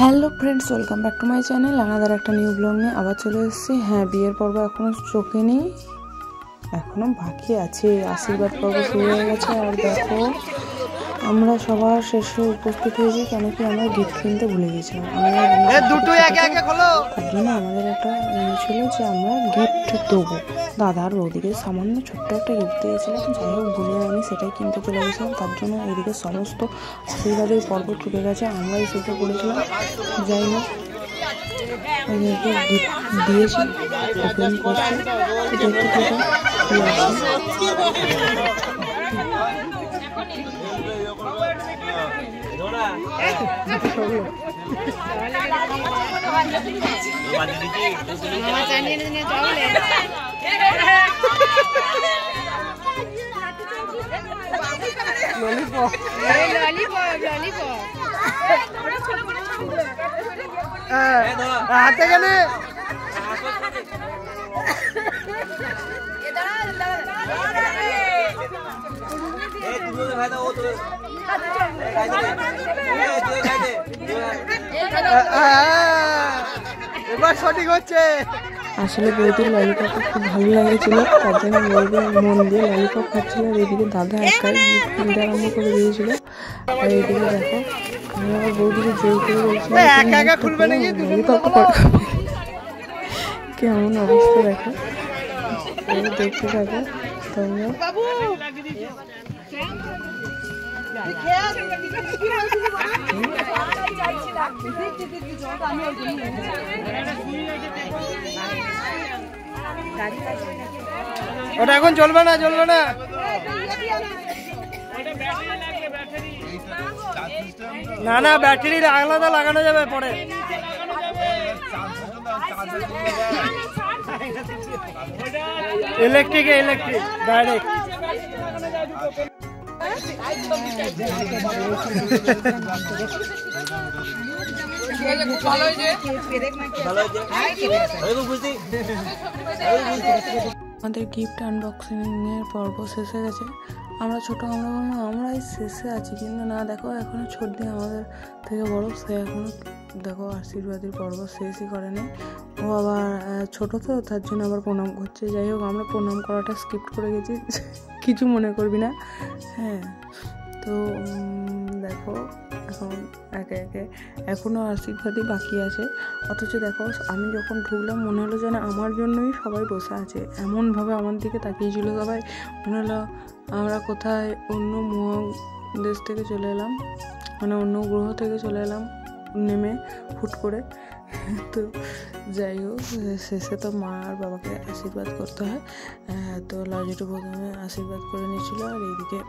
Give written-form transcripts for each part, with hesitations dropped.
Hello friends, welcome back to my channel. Another একটা new blog নিয়ে আবার চলে এসেছি। হ্যাঁ, বিয়ের পর্ব এখনও চোখে নেই, এখনও বাকি আছে। আশীর্বাদ পর্ব শুরু হয়ে গেছে। আর দেখো, আমরা সবার শেষে উপস্থিত হয়েছি, কেন কি আমরা গিফট কিনতে ভুলে গেছিলাম। তার জন্য আমাদের একটা ছিল যে আমরা গিফট দেবো। দাদার বৌদিকে সামান্য ছোট্ট একটা গিফট দিয়েছিলাম, যাই হোক ভুলে আমি সেটাই কিনতে চলে গেছিলাম। তার জন্য এদিকে সমস্ত আশীর্বাদের পর্ব চুকে গেছে, আমরাই সেটা করেছিলাম। যাই হোক, ওদেরকে গিফট দিয়েছি, ওপেন করছি, দেখতে থাকো কি আছে। হাতে কেনে এবার সঠিক হচ্ছে। আসলে বৌদির ললিপপটা খুব ভালো লেগেছিল, তার জন্য বৌদি মন দিয়ে ললিপপ খাচ্ছিল। আর এদিকে দাদা একাই কিনতে আরম্ভ করে দিয়েছিল। আর এদিকে দেখো, আমি আবার বৌদিকে জোর করে বলছিলাম ললিপপটা কেমন অবস্থা দেখো, দেখতে থাকো তোমরা। ওটা এখন চলবে না, চলবে না। না না, ব্যাটারি আলাদা লাগানো যাবে পরে। Electric direct. আমাদের গিফট আনবক্সিং এর পর্ব শেষ হয়ে গেছে। আমরা আমরাই শেষে আছি, কিন্তু না, দেখো এখনো ছোট দিয়ে আমাদের থেকে বড়, সে এখনো দেখো আশীর্বাদের পর্ব শেষই করেনি। ও আবার ছোট তো, তার জন্য আবার প্রণাম করছে। যাই হোক, আমরা প্রণাম করাটা স্কিপ করে গেছি, কিছু মনে করবি না। হ্যাঁ, তো দেখো এখন একে একে এখনও আশীর্বাদই বাকি আছে। অথচ দেখো, আমি যখন ঢুকলাম মনে হলো যেন আমার জন্যই সবাই বসে আছে, এমনভাবে আমার দিকে তাকিয়েছিল সবাই। মনে হলো আমরা কোথায় অন্য দেশ থেকে চলে এলাম, মানে অন্য গ্রহ থেকে চলে এলাম নেমে হুট করে। তো যাই হোক, শেষে তো মা আর বাবাকে আশীর্বাদ করতে হয়। তো লাজুটু প্রথমে আশীর্বাদ করে নিয়েছিল। আর এইদিকে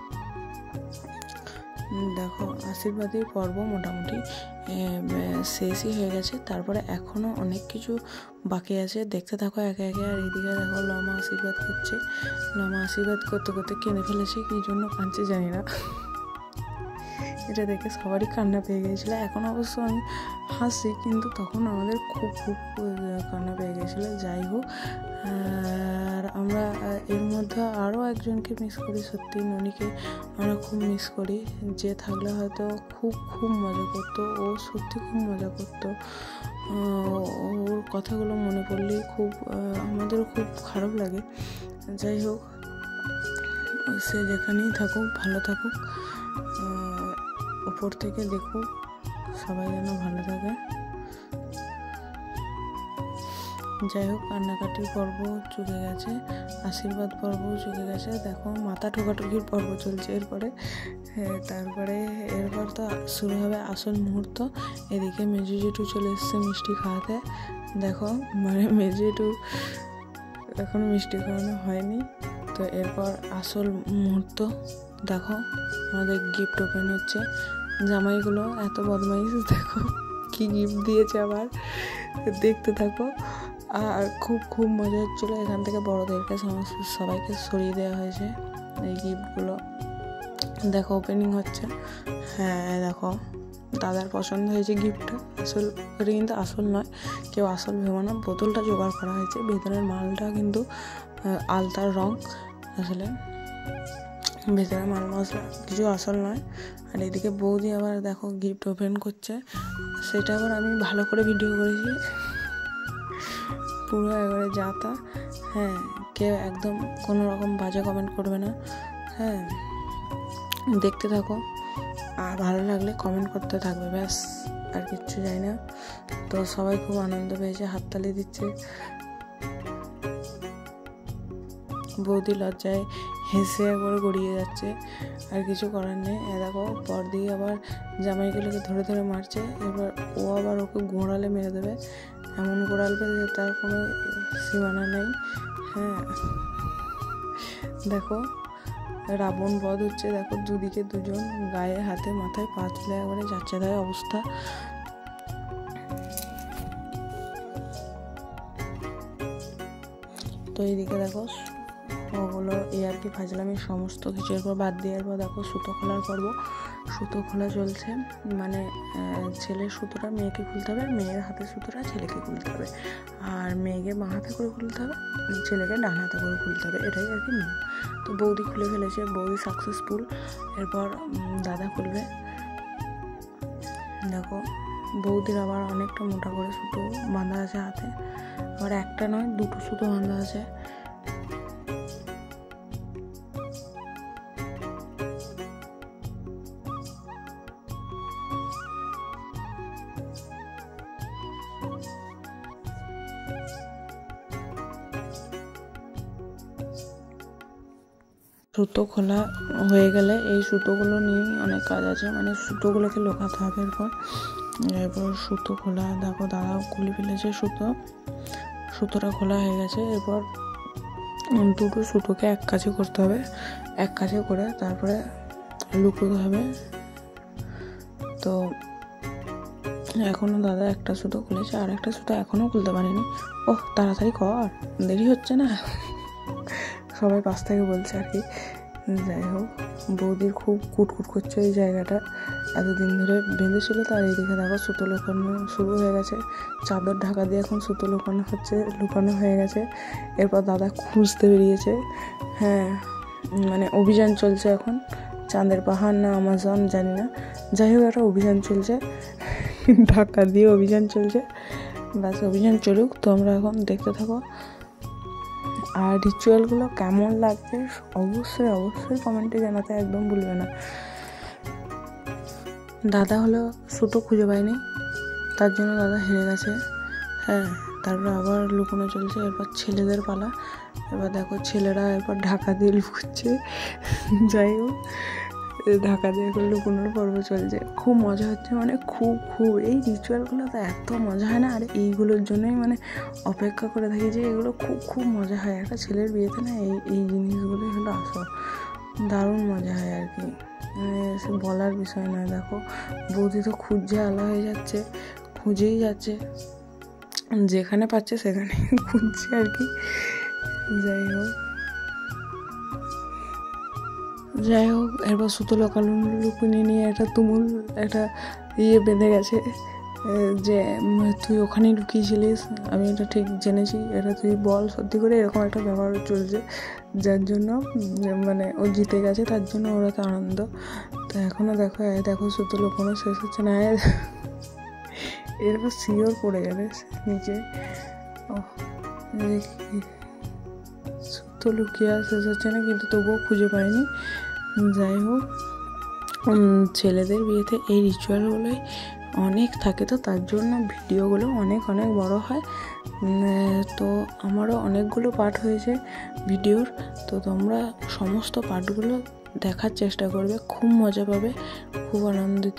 দেখো, আশীর্বাদের পর্ব মোটামুটি শেষই হয়ে গেছে। তারপরে এখনও অনেক কিছু বাকি আছে, দেখতে থাকো একে একে। আর এইদিকে দেখো, লমা আশীর্বাদ করছে। লমা আশীর্বাদ করতে করতে কিনে ফেলেছে, কী জন্য কাঁদছে জানি না। এটা দেখে সবারই কান্না পেয়ে গিয়েছিলো। এখন অবশ্য আমি হাসি, কিন্তু তখন আমাদের খুব খুব কান্না পেয়ে গিয়েছিলো। যাই হোক, আর আমরা এর মধ্যে আরও একজনকে মিস করি, সত্যি ননিকে আমরা খুব মিস করি। যে থাকলে হয়তো খুব খুব মজা করতো, ও সত্যি খুব মজা করতো। ওর কথাগুলো মনে পড়লেই খুব আমাদেরও খুব খারাপ লাগে। যাই হোক, সে যেখানেই থাকুক ভালো থাকুক, উপর থেকে দেখুক সবাই যেন ভালো থাকে। যাই হোক, কান্নাকাটির পর্ব চুকে গেছে, আশীর্বাদ পর্বও চুকে গেছে। দেখো, মাথা ঠোকাঠুকির পর্ব চলছে এরপরে। এরপর তো শুরু হবে আসল মুহূর্ত। এদিকে মেজু জেঠু চলে এসছে মিষ্টি খাওয়াতে। দেখো, মানে মেজু জেঠু এখনো মিষ্টি খাওয়ানো হয়নি। তো এরপর আসল মুহূর্ত দেখো, আমাদের গিফট ওপেন হচ্ছে। জামাইগুলো এত বদমাইশ, দেখো কি গিফট দিয়েছে আবার, দেখতে থাকো। আর খুব খুব মজা হচ্ছিলো। এখান থেকে বড়োদেরকে সবাইকে সরিয়ে দেওয়া হয়েছে এই গিফটগুলো। দেখো ওপেনিং হচ্ছে। হ্যাঁ দেখো, দাদার পছন্দ হয়েছে গিফটটা। আসল এটা কিন্তু আসল নয়, কেউ আসল ভেবো না। বোতলটা জোগাড় করা হয়েছে, ভেতরের মালটা কিন্তু আলতার রং। আসলে ভেতরে মাল মশলা কিছু আসল নয়। আর এদিকে বৌদি আবার দেখো গিফট ওপেন করছে। সেটা আবার আমি ভালো করে ভিডিও করেছি, পুরো একবারে যাতা। হ্যাঁ, কেউ একদম কোনো রকম বাজে কমেন্ট করবে না। হ্যাঁ, দেখতে থাকো, আর ভালো লাগলে কমেন্ট করতে থাকবে, ব্যাস আর কিচ্ছু যাই না। তো সবাই খুব আনন্দ পেয়েছে, হাততালি দিচ্ছে। বৌদি লজ্জায় হেসে একবার গড়িয়ে যাচ্ছে, আর কিছু করার নেই। দেখো পর দিয়ে আবার জামাইগুলোকে ধরে ধরে মারছে, এবার ও আবার ওকে গোড়ালে মেরে দেবে, এমন গোড়ালবে যে তার কোনো সীমানা নেই। হ্যাঁ, দেখো রাবণ বধ হচ্ছে, দেখো দুদিকে দুজন গায়ে হাতে মাথায় পা তুলে একবারে যাচ্ছে তাই অবস্থা। তো এইদিকে দেখো ওগুলো আর কি ফাজলামি সমস্ত কিছু এরপর বাদ দিয়ে এরপর দেখো সুতো খোলার পর্ব। সুতো খোলা চলছে, মানে ছেলের সুতোটা মেয়েকে খুলতে হবে, মেয়ের হাতের সুতোটা ছেলেকে খুলতে হবে, আর মেয়েকে বাঁ হাতে করে খুলতে হবে, ছেলেকে ডান হাতে করে খুলতে হবে, এটাই আর কি নিয়ম। তো বৌদি খুলে ফেলেছে, বৌদি সাকসেসফুল। এরপর দাদা খুলবে। দেখো বৌদির আবার অনেকটা মোটা করে সুতো বাঁধা আছে হাতে, আবার একটা নয় দুটো সুতো বাঁধা আছে। সুতো খোলা হয়ে গেলে এই সুতোগুলো নিয়ে অনেক কাজ আছে, মানে সুতোগুলোকে লুকাতে হবে। এরপর সুতো খোলা, দেখো দাদাও খুলে ফেলেছে সুতোটা খোলা হয়ে গেছে। এরপর দুটো সুতোকে এক কাছে করতে হবে, এক কাছে করে তারপরে লুকোতে হবে। তো এখনও দাদা একটা সুতো খুলেছে, আর একটা সুতো এখনও খুলতে পারেনি। ওহ তাড়াতাড়ি কর, দেরি হচ্ছে না, সবাই পাশ থেকে বলছে আর কি। যাই হোক, বৌদির খুব কুটকুট করছে এই জায়গাটা, এতদিন ধরে বেঁধেছিল। তার এইদিকে দেখো সুতো লুকানো শুরু হয়ে গেছে, চাদর ঢাকা দিয়ে এখন সুতো লুকানো হয়ে গেছে। এরপর দাদা খুঁজতে বেরিয়েছে। হ্যাঁ, মানে অভিযান চলছে এখন, চাঁদের পাহাড় না আমাজন জানি না, যাই হোক একটা অভিযান চলছে, ঢাকা দিয়ে অভিযান চলছে। ব্যাস অভিযান চলুক, তোমরা এখন দেখতে থাকো। আর রিচুয়ালগুলো কেমন লাগছে অবশ্যই কমেন্টে জানাতে একদম ভুলবে না। দাদা হলো সুতো খুঁজে পায়নি, তার জন্য দাদা হেরে গেছে। হ্যাঁ, তারপরে আবার লুকোনো চলছে। এরপর ছেলেদের পালা। এবার দেখো ছেলেরা এরপর ঢাকা দিয়ে লুকোচ্ছে। যাই হোক, ঢাকা দিয়ে এখন লুকোনোর পর্ব চলছে, খুব মজা হচ্ছে, মানে খুব এই রিচুয়ালগুলো তো এত মজা হয় না, আর এইগুলোর জন্যই মানে অপেক্ষা করে থাকি যে এগুলো খুব মজা হয়। একটা ছেলের বিয়েতে না এই জিনিসগুলোই হলো আসল, দারুণ মজা হয় আর কি, সে বলার বিষয় নয়। দেখো বৌদি তো খুঁজে আলা হয়ে যাচ্ছে, খুঁজেই যাচ্ছে, যেখানে পাচ্ছে সেখানে খুঁজছে আর কি। যাই হোক এরপর সুতো লুকিয়ে নিয়ে একটা তুমুল একটা বেঁধে গেছে যে তুই ওখানেই লুকিয়েছিলিস, আমি এটা ঠিক জেনেছি, এটা তুই বল সত্যি করে, এরকম একটা ব্যাপার চলছে, যার জন্য মানে ও জিতে গেছে, তার জন্য ওরা তো আনন্দ। তো এখনও দেখো সুতো লুকানো শেষ হচ্ছে না, এরপর শিওর পড়ে যাবে নিচে। সুতো লুকিয়ে শেষ হচ্ছে না, কিন্তু তবুও খুঁজে পাইনি। যাই হোক, ছেলেদের বিয়েতে এই রিচুয়ালগুলোই অনেক থাকে, তো তার জন্য ভিডিওগুলো অনেক বড় হয়। তো আমারও অনেকগুলো পার্ট হয়েছে ভিডিওর, তো তোমরা সমস্ত পার্টগুলো দেখার চেষ্টা করবে, খুব মজা পাবে, খুব আনন্দিত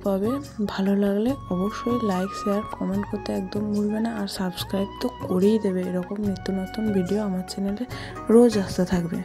পাবে। ভালো লাগলে অবশ্যই লাইক শেয়ার কমেন্ট করতে একদম ভুলবে না, আর সাবস্ক্রাইব তো করেই দেবে, এরকম নিত্য নতুন ভিডিও আমার চ্যানেলে রোজ আসতে থাকবে।